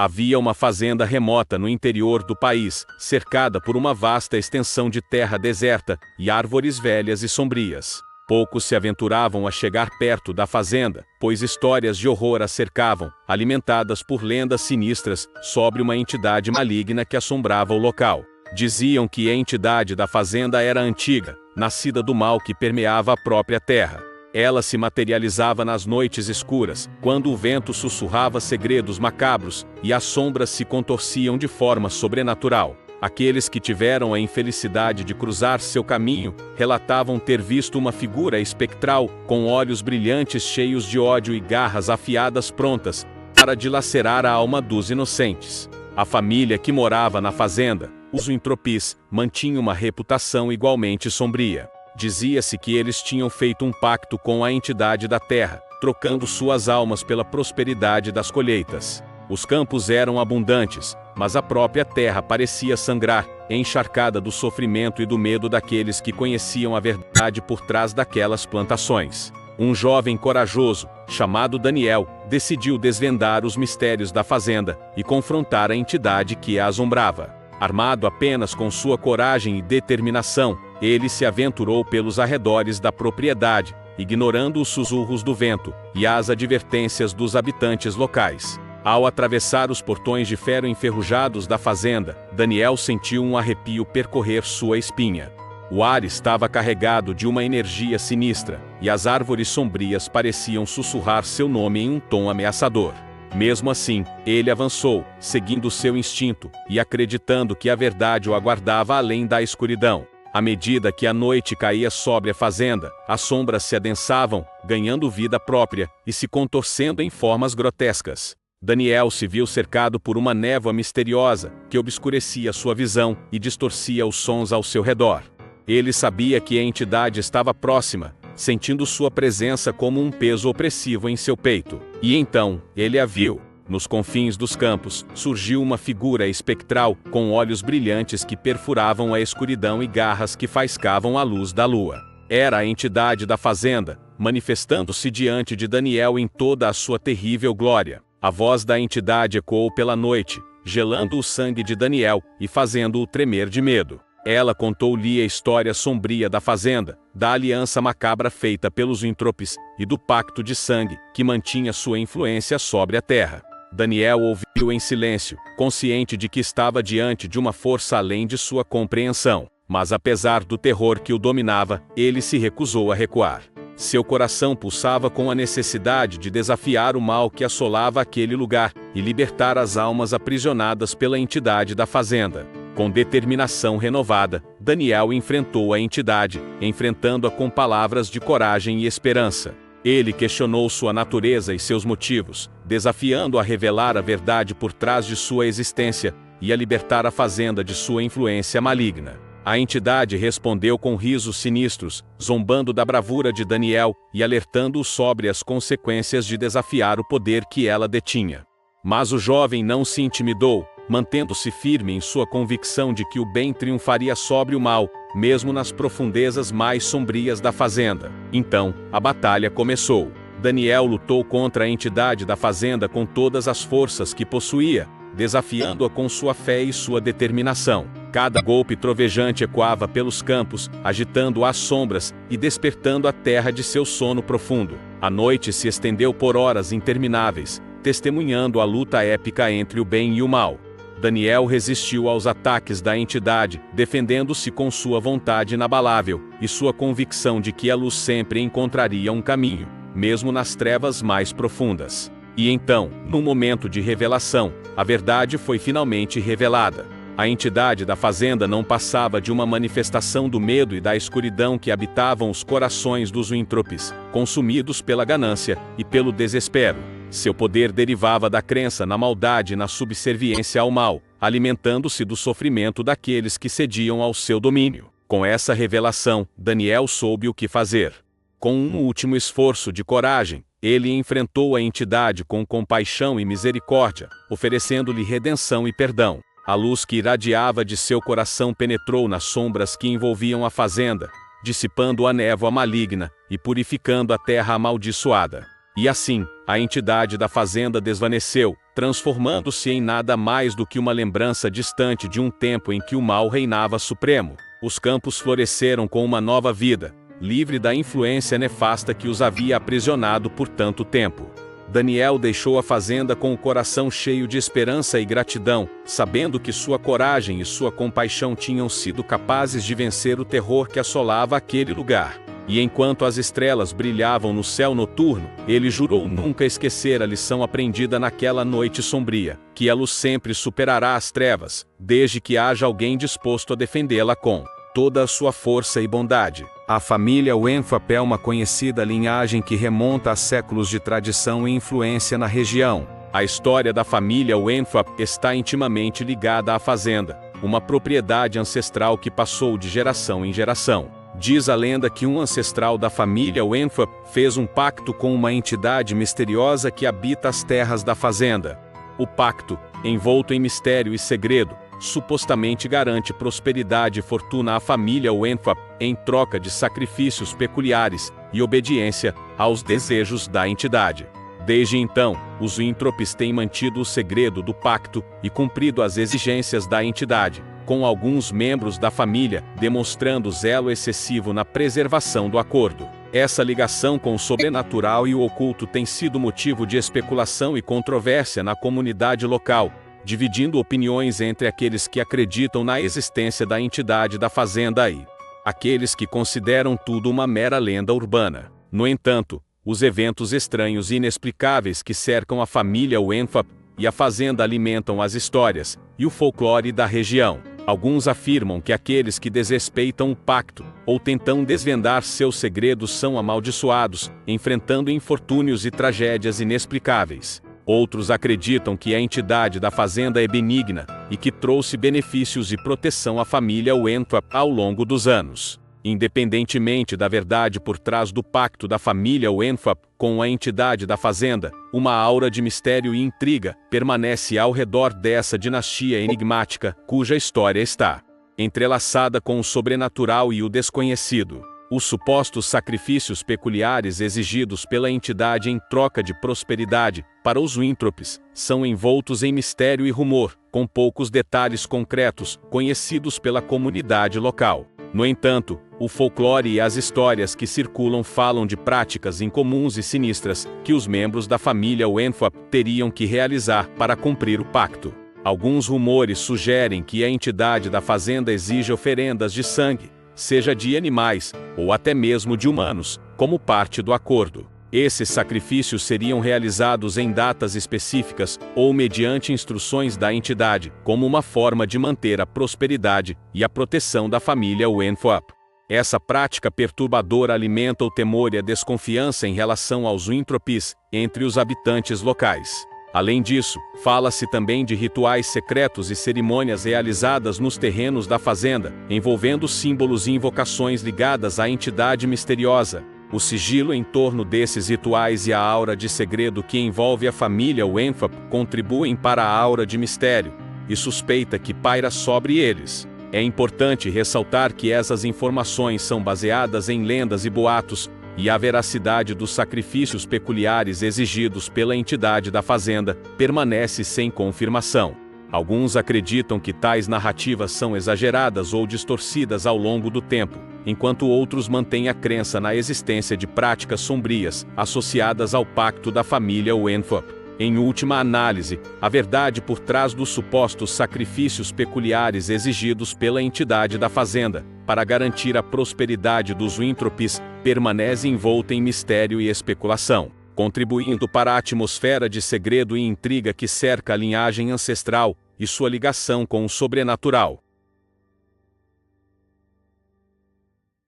Havia uma fazenda remota no interior do país, cercada por uma vasta extensão de terra deserta e árvores velhas e sombrias. Poucos se aventuravam a chegar perto da fazenda, pois histórias de horror a cercavam, alimentadas por lendas sinistras sobre uma entidade maligna que assombrava o local. Diziam que a entidade da fazenda era antiga, nascida do mal que permeava a própria terra. Ela se materializava nas noites escuras, quando o vento sussurrava segredos macabros e as sombras se contorciam de forma sobrenatural. Aqueles que tiveram a infelicidade de cruzar seu caminho relatavam ter visto uma figura espectral, com olhos brilhantes cheios de ódio e garras afiadas prontas para dilacerar a alma dos inocentes. A família que morava na fazenda, os Wintropis, mantinha uma reputação igualmente sombria. Dizia-se que eles tinham feito um pacto com a entidade da terra, trocando suas almas pela prosperidade das colheitas. Os campos eram abundantes, mas a própria terra parecia sangrar, encharcada do sofrimento e do medo daqueles que conheciam a verdade por trás daquelas plantações. Um jovem corajoso, chamado Daniel, decidiu desvendar os mistérios da fazenda e confrontar a entidade que a assombrava. Armado apenas com sua coragem e determinação, ele se aventurou pelos arredores da propriedade, ignorando os sussurros do vento e as advertências dos habitantes locais. Ao atravessar os portões de ferro enferrujados da fazenda, Daniel sentiu um arrepio percorrer sua espinha. O ar estava carregado de uma energia sinistra, e as árvores sombrias pareciam sussurrar seu nome em um tom ameaçador. Mesmo assim, ele avançou, seguindo seu instinto, e acreditando que a verdade o aguardava além da escuridão. À medida que a noite caía sobre a fazenda, as sombras se adensavam, ganhando vida própria, e se contorcendo em formas grotescas. Daniel se viu cercado por uma névoa misteriosa, que obscurecia sua visão e distorcia os sons ao seu redor. Ele sabia que a entidade estava próxima, sentindo sua presença como um peso opressivo em seu peito. E então, ele a viu. Nos confins dos campos, surgiu uma figura espectral, com olhos brilhantes que perfuravam a escuridão e garras que faiscavam a luz da lua. Era a entidade da fazenda, manifestando-se diante de Daniel em toda a sua terrível glória. A voz da entidade ecoou pela noite, gelando o sangue de Daniel e fazendo-o tremer de medo. Ela contou-lhe a história sombria da fazenda, da aliança macabra feita pelos Wintropis e do pacto de sangue que mantinha sua influência sobre a terra. Daniel ouviu em silêncio, consciente de que estava diante de uma força além de sua compreensão. Mas apesar do terror que o dominava, ele se recusou a recuar. Seu coração pulsava com a necessidade de desafiar o mal que assolava aquele lugar e libertar as almas aprisionadas pela entidade da fazenda. Com determinação renovada, Daniel enfrentou a entidade, enfrentando-a com palavras de coragem e esperança. Ele questionou sua natureza e seus motivos, desafiando-a a revelar a verdade por trás de sua existência e a libertar a fazenda de sua influência maligna. A entidade respondeu com risos sinistros, zombando da bravura de Daniel e alertando-o sobre as consequências de desafiar o poder que ela detinha. Mas o jovem não se intimidou, mantendo-se firme em sua convicção de que o bem triunfaria sobre o mal, mesmo nas profundezas mais sombrias da fazenda. Então, a batalha começou. Daniel lutou contra a entidade da fazenda com todas as forças que possuía, desafiando-a com sua fé e sua determinação. Cada golpe trovejante ecoava pelos campos, agitando as sombras e despertando a terra de seu sono profundo. A noite se estendeu por horas intermináveis, testemunhando a luta épica entre o bem e o mal. Daniel resistiu aos ataques da entidade, defendendo-se com sua vontade inabalável e sua convicção de que a luz sempre encontraria um caminho, mesmo nas trevas mais profundas. E então, num momento de revelação, a verdade foi finalmente revelada. A entidade da fazenda não passava de uma manifestação do medo e da escuridão que habitavam os corações dos Wintropis, consumidos pela ganância e pelo desespero. Seu poder derivava da crença na maldade e na subserviência ao mal, alimentando-se do sofrimento daqueles que cediam ao seu domínio. Com essa revelação, Daniel soube o que fazer. Com um último esforço de coragem, ele enfrentou a entidade com compaixão e misericórdia, oferecendo-lhe redenção e perdão. A luz que irradiava de seu coração penetrou nas sombras que envolviam a fazenda, dissipando a névoa maligna e purificando a terra amaldiçoada. E assim, a entidade da fazenda desvaneceu, transformando-se em nada mais do que uma lembrança distante de um tempo em que o mal reinava supremo. Os campos floresceram com uma nova vida, livre da influência nefasta que os havia aprisionado por tanto tempo. Daniel deixou a fazenda com o coração cheio de esperança e gratidão, sabendo que sua coragem e sua compaixão tinham sido capazes de vencer o terror que assolava aquele lugar. E enquanto as estrelas brilhavam no céu noturno, ele jurou nunca esquecer a lição aprendida naquela noite sombria, que a luz sempre superará as trevas, desde que haja alguém disposto a defendê-la com toda a sua força e bondade. A família Wenfup é uma conhecida linhagem que remonta a séculos de tradição e influência na região. A história da família Wenfup está intimamente ligada à fazenda, uma propriedade ancestral que passou de geração em geração. Diz a lenda que um ancestral da família Wenfup fez um pacto com uma entidade misteriosa que habita as terras da fazenda. O pacto, envolto em mistério e segredo, supostamente garante prosperidade e fortuna à família Wenfup em troca de sacrifícios peculiares e obediência aos desejos da entidade. Desde então, os Winthrop têm mantido o segredo do pacto e cumprido as exigências da entidade, com alguns membros da família demonstrando zelo excessivo na preservação do acordo. Essa ligação com o sobrenatural e o oculto tem sido motivo de especulação e controvérsia na comunidade local, dividindo opiniões entre aqueles que acreditam na existência da entidade da fazenda e aqueles que consideram tudo uma mera lenda urbana. No entanto, os eventos estranhos e inexplicáveis que cercam a família Wenfup e a fazenda alimentam as histórias e o folclore da região. Alguns afirmam que aqueles que desrespeitam o pacto ou tentam desvendar seus segredos são amaldiçoados, enfrentando infortúnios e tragédias inexplicáveis. Outros acreditam que a entidade da fazenda é benigna e que trouxe benefícios e proteção à família Wenfup ao longo dos anos. Independentemente da verdade por trás do pacto da família Wenfup com a entidade da fazenda, uma aura de mistério e intriga permanece ao redor dessa dinastia enigmática, cuja história está entrelaçada com o sobrenatural e o desconhecido. Os supostos sacrifícios peculiares exigidos pela entidade em troca de prosperidade para os Winthrops são envoltos em mistério e rumor, com poucos detalhes concretos conhecidos pela comunidade local. No entanto, o folclore e as histórias que circulam falam de práticas incomuns e sinistras que os membros da família Wenfup teriam que realizar para cumprir o pacto. Alguns rumores sugerem que a entidade da fazenda exige oferendas de sangue, seja de animais, ou até mesmo de humanos, como parte do acordo. Esses sacrifícios seriam realizados em datas específicas ou mediante instruções da entidade, como uma forma de manter a prosperidade e a proteção da família Wenfup. Essa prática perturbadora alimenta o temor e a desconfiança em relação aos Winthrops entre os habitantes locais. Além disso, fala-se também de rituais secretos e cerimônias realizadas nos terrenos da fazenda, envolvendo símbolos e invocações ligadas à entidade misteriosa. O sigilo em torno desses rituais e a aura de segredo que envolve a família Wenfup contribuem para a aura de mistério e suspeita que paira sobre eles. É importante ressaltar que essas informações são baseadas em lendas e boatos, e a veracidade dos sacrifícios peculiares exigidos pela entidade da fazenda permanece sem confirmação. Alguns acreditam que tais narrativas são exageradas ou distorcidas ao longo do tempo, enquanto outros mantêm a crença na existência de práticas sombrias associadas ao pacto da família Wenfup. Em última análise, a verdade por trás dos supostos sacrifícios peculiares exigidos pela entidade da fazenda para garantir a prosperidade dos Winthrops permanece envolta em mistério e especulação, contribuindo para a atmosfera de segredo e intriga que cerca a linhagem ancestral e sua ligação com o sobrenatural.